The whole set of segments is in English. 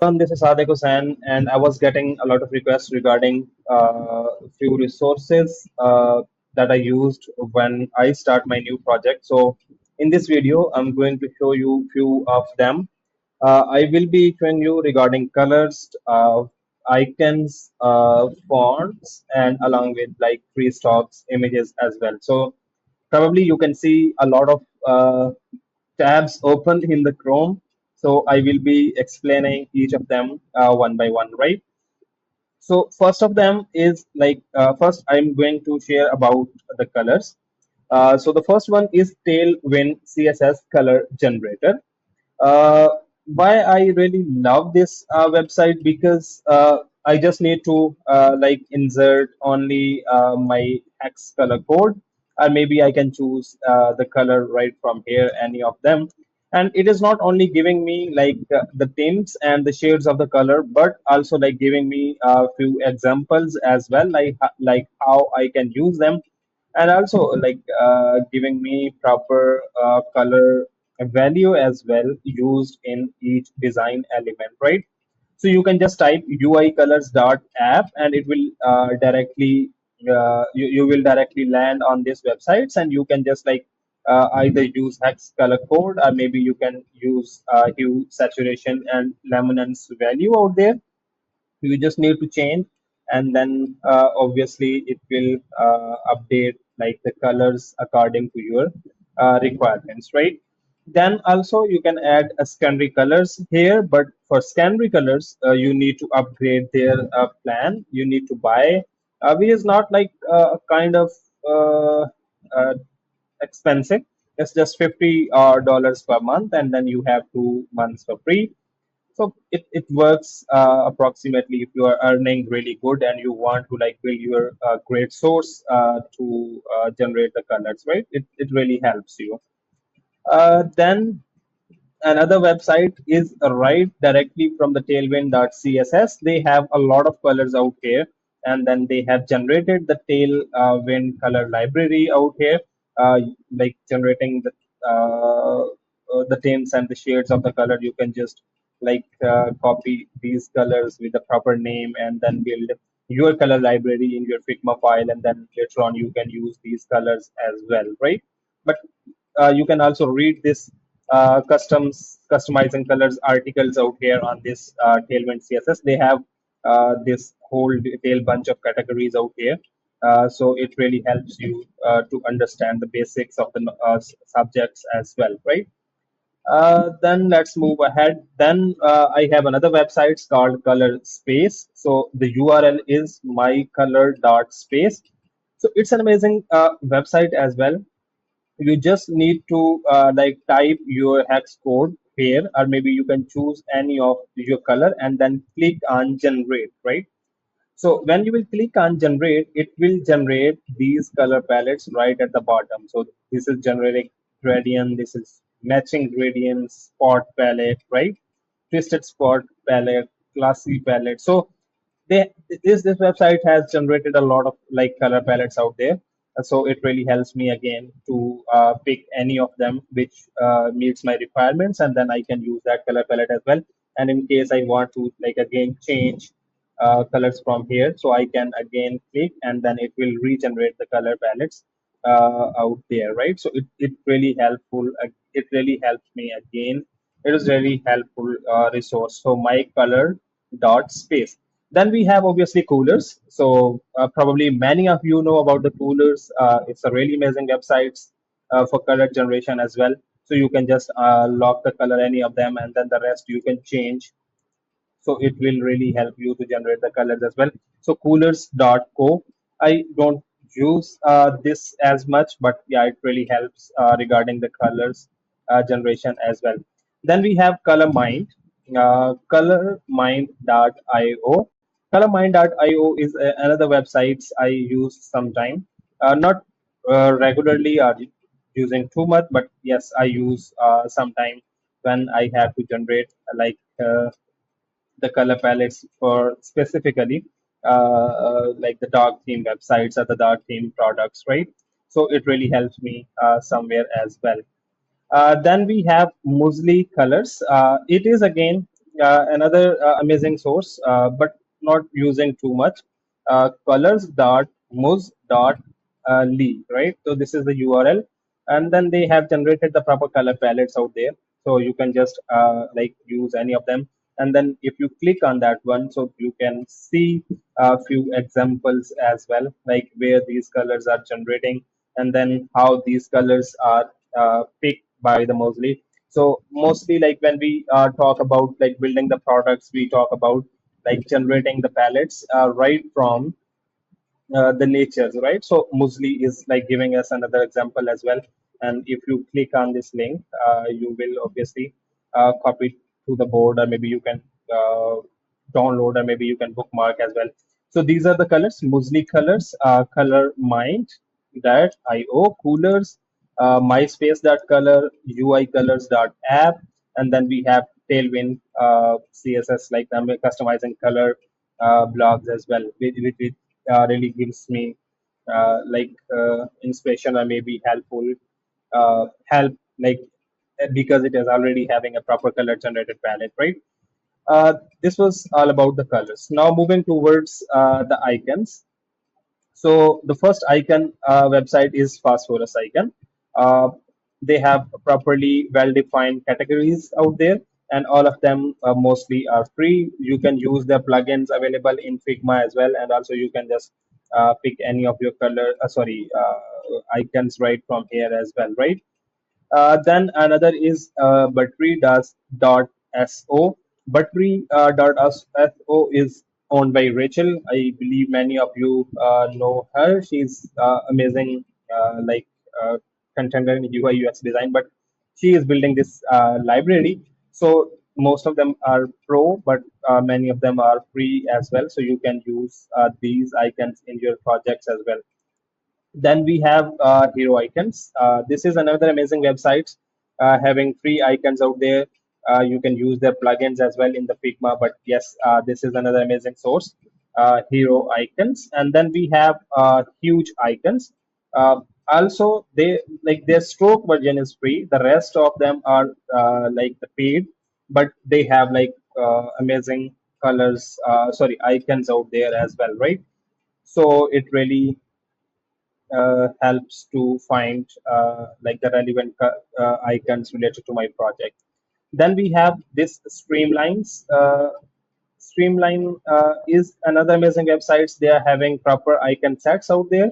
This is Sadek Hussain, and I was getting a lot of requests regarding few resources that I used when I start my new project. So, in this video, I'm going to show you few of them. I will be showing you regarding colors, icons, fonts, and along with like free stocks, images as well. So, probably you can see a lot of tabs open in the Chrome. So I will be explaining each of them one by one, right? So first of them is like first I'm going to share about the colors. So the first one is Tailwind CSS color generator. Uh, why I really love this website because I just need to like insert only my hex color code, or maybe I can choose the color right from here, any of them. And it is not only giving me like the tints and the shades of the color, but also like giving me a few examples as well, like how I can use them, and also like giving me proper color value as well used in each design element, right? So you can just type UI colors dot app and it will directly you will directly land on these websites, and you can just like either use hex color code, or maybe you can use hue, saturation, and luminance value out there. You just need to change, and then obviously it will update like the colors according to your requirements, right? Then also you can add a secondary colors here, but for secondary colors you need to upgrade their plan. You need to buy, which is not like a kind of uh, uh, expensive. It's just $50 per month, and then you have 2 months for free. So it works approximately if you are earning really good and you want to like build your great source to generate the colors, right? It really helps you. Then another website is right directly from the tailwind.css. They have a lot of colors out here, and then they have generated the tailwind color library out here, like generating the tints and the shades of the color. You can just like copy these colors with the proper name and then build your color library in your Figma file, and then later on you can use these colors as well, right? But you can also read this customizing colors articles out here on this Tailwind CSS. They have this whole detailed bunch of categories out here. So it really helps you to understand the basics of the subjects as well, right? Then let's move ahead. Then I have another website called Color Space. So the URL is mycolor.space. So it's an amazing website as well. You just need to like type your hex code here, or maybe you can choose any of your color and then click on generate, right? So when you will click on generate, it will generate these color palettes right at the bottom. So this is generic gradient, this is matching gradient, spot palette, right? Twisted spot palette, classy palette. So they this website has generated a lot of like color palettes out there. So it really helps me again to pick any of them which meets my requirements, and then I can use that color palette as well. And in case I want to like again change colors from here, so I can again click and then it will regenerate the color palettes out there, right? So it really helpful. It really helps me again. It is really helpful resource. So my color dot space. Then we have obviously coolers. So probably many of you know about the coolers. It's a really amazing website for color generation as well. So you can just lock the color any of them, and then the rest you can change. So it will really help you to generate the colors as well. So coolers.co. I don't use this as much, but yeah, it really helps regarding the colors generation as well. Then we have ColorMind, colormind.io. Colormind.io is another website I use sometime, not regularly or using too much, but yes, I use sometime when I have to generate the color palettes for specifically like the dark theme websites or the dark theme products, right? So it really helps me somewhere as well. Then we have Muesli Colors. It is again another amazing source, but not using too much. Colors.muz.ly, right? So this is the URL, and then they have generated the proper color palettes out there. So you can just like use any of them, and then if you click on that one, so you can see a few examples as well, like where these colors are generating, and then how these colors are picked by the Mosley. So mostly like when we talk about like building the products, we talk about like generating the palettes right from the natures, right? So Musli is like giving us another example as well. And if you click on this link, you will obviously copy it to the board, or maybe you can uh, download, or maybe you can bookmark as well. So these are the colors: Musli colors, Color Mind, that IO coolers, MySpace dot color, UI colors dot app, and then we have Tailwind CSS, like I'm customizing color blogs as well, which really gives me inspiration, or maybe help like because it is already having a proper color generated palette, right? This was all about the colors. Now moving towards the icons. So the first icon website is Phosphorus icon. Uh, they have properly well-defined categories out there, and all of them mostly are free. You can use the plugins available in Figma as well, and also you can just pick any of your icons right from here as well, right? Then another is Buttery.so. Buttery.so is owned by Rachel. I believe many of you know her. She's amazing, uh, contender in UI UX design, but she is building this library. So most of them are pro, but many of them are free as well. So you can use these icons in your projects as well. Then we have Hero Icons. This is another amazing website having free icons out there. You can use their plugins as well in the Figma. But yes, this is another amazing source, Hero Icons. And then we have Huge Icons. Also, they like their stroke version is free. The rest of them are like the paid, but they have like amazing colors, icons out there as well, right? So it really helps to find like the relevant icons related to my project. Then we have this Streamlines. Streamline is another amazing websites. They are having proper icon sets out there,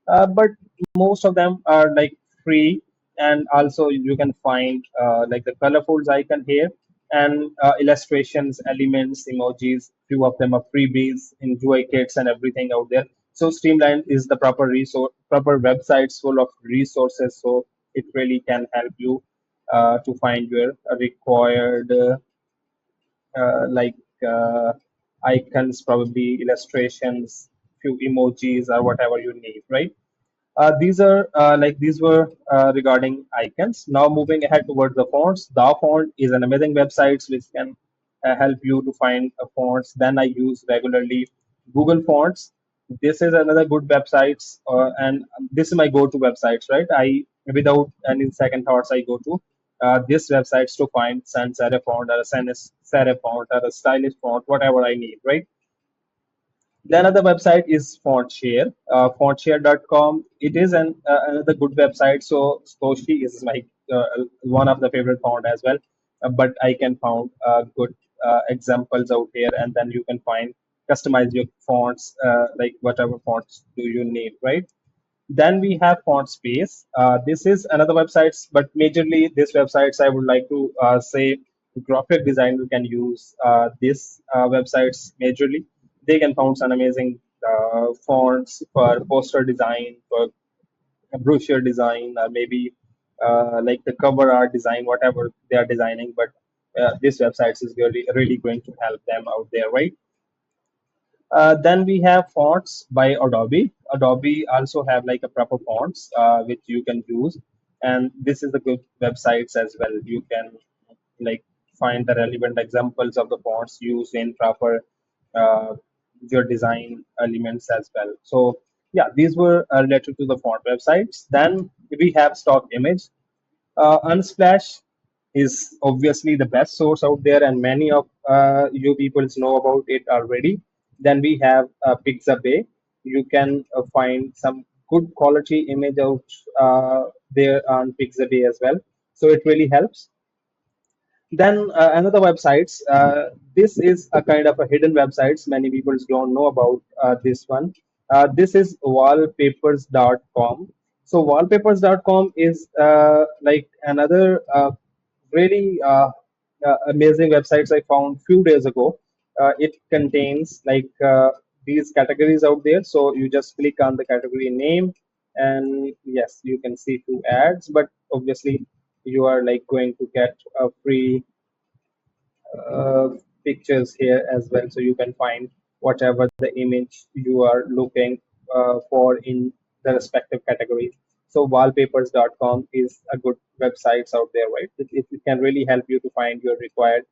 but most of them are like free, and also you can find like the colorfuls icon here, and illustrations, elements, emojis. Few of them are freebies in UI kits and everything out there. So Streamline is the proper resource, proper websites full of resources. So it really can help you to find your required like uh, icons, probably illustrations, few emojis, or whatever you need, right? These were regarding icons. Now moving ahead towards the fonts. The font is an amazing website which can help you to find fonts. Then I use regularly Google Fonts. This is another good website, and this is my go-to websites, right? I without any second thoughts I go to this websites to find sans serif font, or a sans serif font, or a stylish font, whatever I need, right? The another website is Fontshare, fontshare.com. It is another good website. So Skoshi is like one of the favorite font as well. But I can found good examples out here, and then you can find customize your fonts, like whatever fonts do you need, right? Then we have Font Space. This is another websites, but majorly this websites I would like to say graphic designer can use this websites majorly. They can found some amazing fonts for poster design, for brochure design, or maybe like the cover art design, whatever they are designing. But this websites is really going to help them out there, right? Then we have fonts by Adobe. Adobe also have like a proper fonts which you can use, and this is the good websites as well. You can like find the relevant examples of the fonts used in proper uh, your design elements as well. So yeah, these were related to the font websites. Then we have stock image. Unsplash is obviously the best source out there, and many of you people know about it already. Then we have Pixabay. You can find some good quality image out there on Pixabay as well. So it really helps. Then another websites. This is a kind of a hidden websites. Many people don't know about this one. This is wallpapers.com. So wallpapers.com is like another really amazing websites I found few days ago. It contains like these categories out there. So you just click on the category name, and yes, you can see two ads. But obviously, you are like going to get a free uh, pictures here as well, so you can find whatever the image you are looking for in the respective categories. So wallpapers.com is a good websites out there, right? It can really help you to find your required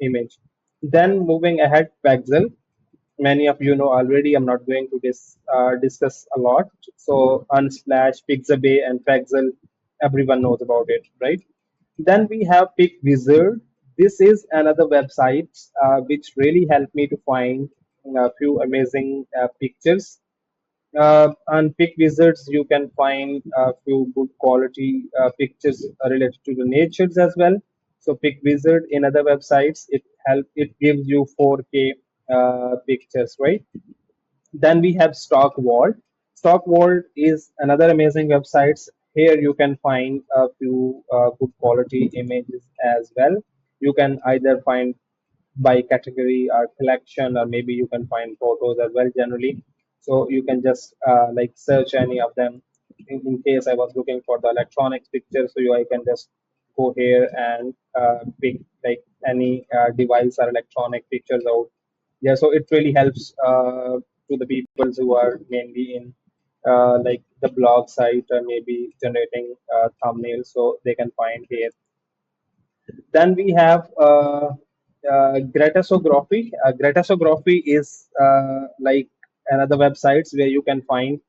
image. Then moving ahead, Pexel. Many of you know already. I'm not going to discuss a lot. So Unsplash, Pixabay, and Pexel, everyone knows about it, right? Then we have Pick Wizard. This is another website which really helped me to find a few amazing pictures. On Pick Wizards, you can find a few good quality pictures related to the natures as well. So Pick Wizard in other websites, it gives you 4K pictures, right? Then we have Stock Vault. Stock Vault is another amazing website. Here you can find a few good quality images as well. You can either find by category or collection, or maybe you can find photos as well generally. So you can just like search any of them. In case I was looking for the electronics picture, so I can just go here and pick like any device or electronic pictures out. Yeah, so it really helps to the people who are mainly in like the blog site, or maybe generating thumbnails, so they can find here. Then we have Gratasography. Gratasography is like another websites where you can find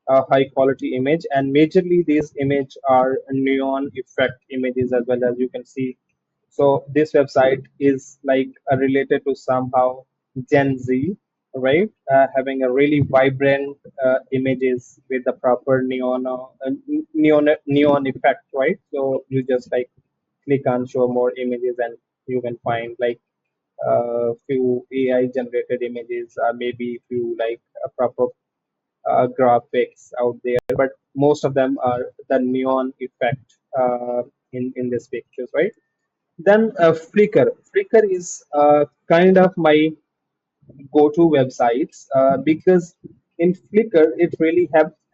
a high quality image, and majorly these image are neon effect images as well, as you can see. So this website is like related to somehow Gen Z, right? Having a really vibrant images with the proper neon effect, right? So you just like click on show more images, and you can find like few AI generated images, or maybe few like proper graphics out there. But most of them are the neon effect in these pictures, right? Then Flickr. Flickr is kind of my go-to websites because in Flickr it really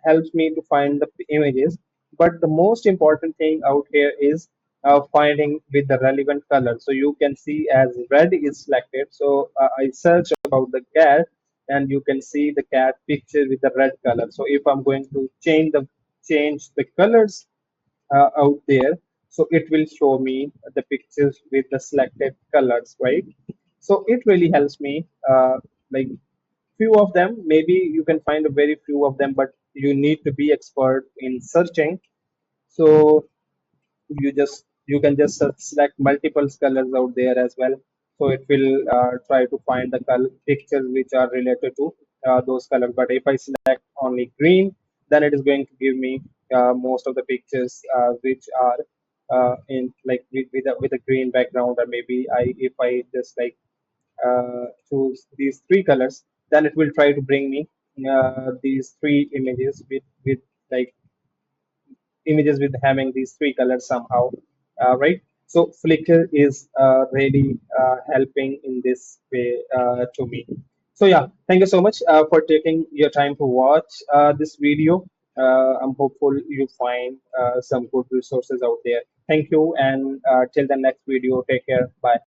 helps me to find the images. But the most important thing out here is finding with the relevant color. So you can see as red is selected. So I search about the cat, and you can see the cat picture with the red color. So if I'm going to change the colors out there, so it will show me the pictures with the selected colors, right? So it really helps me like few of them, maybe you can find a very few of them, but you need to be expert in searching. So you can just select multiple colors out there as well. So it will try to find the pictures which are related to those colors. But if I select only green, then it is going to give me most of the pictures which are in like with a green background. Or maybe I if I just like choose these three colors, then it will try to bring me these three images with like images with having these three colors somehow, right? So Flickr is really helping in this way to me. So yeah, thank you so much for taking your time to watch this video. I'm hopeful you find some good resources out there. Thank you, and till the next video, take care. Bye.